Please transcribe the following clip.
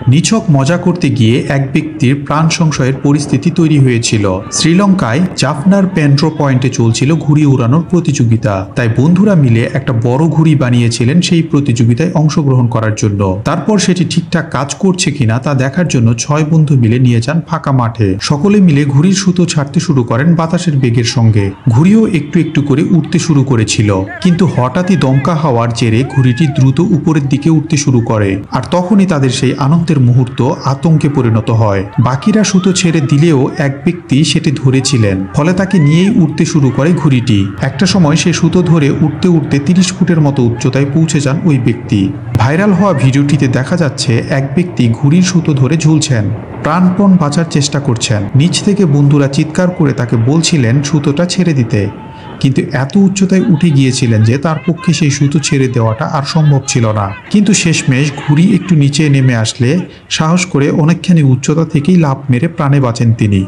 নিছক মজা করতে গিয়ে এক ব্যক্তির প্রাণ সংশয়ের পরিস্থিতি তৈরি হয়েছিল। শ্রীলঙ্কায় জাফনার পেন্ড্রো পয়েন্টে চলছিল ঘুড়ি উড়ানোর প্রতিযোগিতা। তাই বন্ধুরা মিলে একটা বড় ঘুড়ি বানিয়েছিলেন সেই প্রতিযোগিতায় অংশগ্রহণ করার জন্য। তারপর সেটি ঠিকঠাক কাজ করছে কিনা তা দেখার জন্য 6 বন্ধু মিলে নিয়ে যান ফাঁকা মাঠে। সকলে মিলে ঘুড়ির সুতো ছাড়তে শুরু করেন বাতাসের বেগের সঙ্গে। ঘুড়িও একটু একটু করে উঠতে শুরু করেছিল, কিন্তু হঠাৎই দমকা হাওয়ার জেরে ঘুড়িটি দ্রুত উপরের দিকে উঠতে শুরু করে। আর তখনই তাদের সেই আনন্দের মুহূর্ত আতঙ্কে পরিণত হয়। বাকিরা সুতো ছেড়ে দিলেও এক ব্যক্তি সেটি ধরেছিলেন, ফলে তাকে নিয়েই উঠতে শুরু করে ঘুড়িটি। একটা সময় সে সুতো ধরে উঠতে উঠতে 30 ফুটের মতো উচ্চতায় পৌঁছে যান ওই ব্যক্তি। ভাইরাল হওয়া ভিডিওটিতে দেখা যাচ্ছে এক ব্যক্তি ঘুড়ির সুতো ধরে ঝুলছেন, প্রাণপণ বাঁচার চেষ্টা করছেন। নিচ থেকে বন্ধুরা চিৎকার করে তাকে বলছিলেন সুতোটা ছেড়ে দিতে, কিন্তু এত উচ্চতায় উঠে গিয়েছিলেন যে তার পক্ষে সেই সুতো ছেড়ে দেওয়াটা আর সম্ভব ছিল না। কিন্তু শেষমেশ ঘুড়ি একটু নিচে নেমে আসলে সাহস করে অনেকখানি উচ্চতা থেকেই লাফ মেরে প্রাণে বাঁচেন তিনি।